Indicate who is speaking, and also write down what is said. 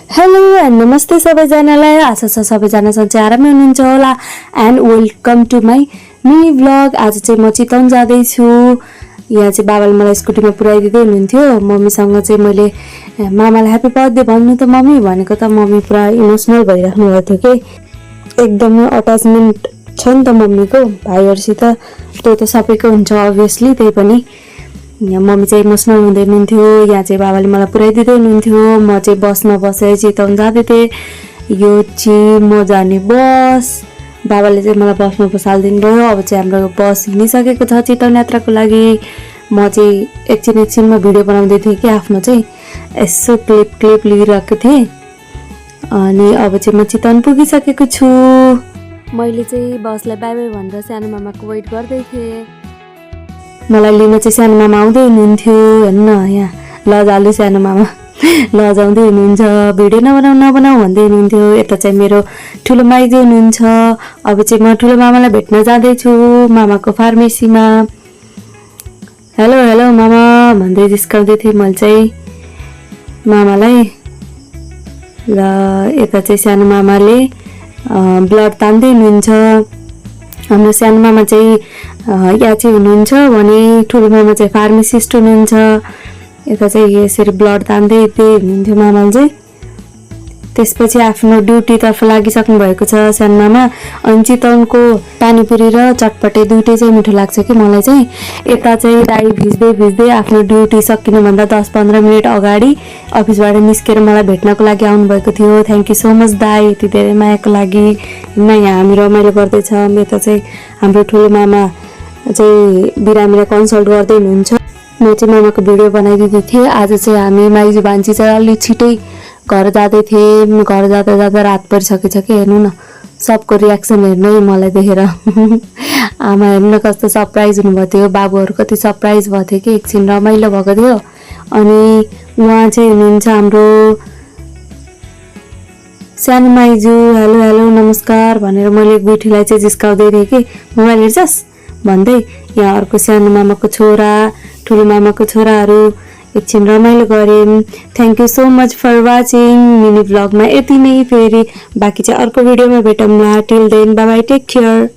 Speaker 1: Hello and नमस्ते सबैजनालाई। आशा छ सबैजना सन्चै आरामै हुनुहुन्छ होला and welcome to my mini vlog. आज चाहिँ म चितवन जाँदैछु। यहाँ चाहिँ बाबाले मलाई स्कुटीमा पुऱ्याइदिँदै हुनुहुन्थ्यो। मम्मीसँग चाहिँ मैले मामालाई ह्याप्पी बर्थडे भन्नु त मम्मी भनेको त मम्मी पुरा इमोसनल भइराख्नु भएको थियो कि एकदमै अट्याचमेन्ट छ नि त मम्मीको भाइहरूसित। त्यो त सबैको हुन्छ अभियसली, त्यही पनि यहाँ मम्मी चाहिँ इमोसनल हुँदै हुनुहुन्थ्यो। यहाँ चाहिँ बाबाले मलाई पुऱ्याइदिँदै हुनुहुन्थ्यो। म चाहिँ बसमा बसेर चितवन जाँदै थिएँ। यो चाहिँ म जाने बस। बाबाले चाहिँ मलाई बसमा बसालिदिनु भयो। अब चाहिँ हाम्रो बस हिँडिसकेको छ चितवन यात्राको लागि। म चाहिँ एकछिनमा भिडियो बनाउँदै थिएँ कि आफ्नो चाहिँ यसो क्लिप लिइरहेको थिएँ। अनि अब चाहिँ म चितवन पुगिसकेको छु। मैले चाहिँ बसलाई बाई बाई भनेर सानो मामाको वेट गर्दै थिएँ। मलाई लिन चाहिँ सानो मामा आउँदै हुनुहुन्थ्यो। हेर्नु यहाँ लजालु सानो मामा लजाउँदै हुनुहुन्छ। भिडियो नबनाऊ भन्दै हुनुहुन्थ्यो। यता चाहिँ मेरो ठुलो माइजू हुनुहुन्छ। अब चाहिँ म ठुलो मामालाई भेट्न जाँदैछु मामाको फार्मेसीमा। हेलो हेलो मामा भन्दै जिस्काउँदै थिएँ मैले चाहिँ मामालाई। ल यता चाहिँ सानो मामाले ब्लड तान्दै हुनुहुन्छ। हाम्रो सानो मामा चाहिँ यहाँ चाहिँ हुनुहुन्छ भने ठुलो मामा चाहिँ फार्मेसिस्ट हुनुहुन्छ। यता चाहिँ यसरी ब्लड तान्दै हुनुहुन्थ्यो मामाले चाहिँ। त्यसपछि आफ्नो ड्युटीतर्फ लागिसक्नु भएको छ सानो मामा। अनि चितवनको पानीपुरी र चटपटे दुइटै चाहिँ मिठो लाग्छ कि मलाई चाहिँ। यता चाहिँ दाइ भिज्दै आफ्नो ड्युटी सकिनुभन्दा 10-15 मिनट अगाडि अफिसबाट निस्केर मलाई भेट्नको लागि आउनुभएको थियो। थ्याङ्क यू सो मच दाइ, यति धेरै मायाको लागि। यहाँ हामी रमाइलो गर्दैछौँ। यता चाहिँ हाम्रो ठुलो मामा चाहिँ बिरामीलाई कन्सल्ट गर्दै हुनुहुन्छ। म चाहिँ मामाको भिडियो बनाइदिँदै थिएँ। आज चाहिँ हामी माइजू भान्जी चाहिँ अलिक छिटै घर जाँदै थिएँ। घर जाँदा रात परिसकेछ कि हेर्नु न सबको रियाक्सन हेर्नु है मलाई देखेर। आमा हेर्नु कस्तो सरप्राइज हुनुभएको थियो। बाबुहरू कति सरप्राइज भएको थियो कि एकछिन रमाइलो भएको थियो। अनि उहाँ चाहिँ हुनुहुन्छ हाम्रो सानो माइजू। हेलो हेलो नमस्कार भनेर मैले गुठीलाई चाहिँ जिस्काउँदै थिएँ कि मोबाइल हेर्छस् भन्दै। यहाँ अर्को सानो मामाको छोरा ठुलो मामाको छोराहरू एकछिन रमाइलो गऱ्यौँ। Thank you so much for watching. Mini भ्लगमा यति नै। फेरि बाँकी चाहिँ अर्को भिडियोमा भेटौँला। Till then bye bye, take care.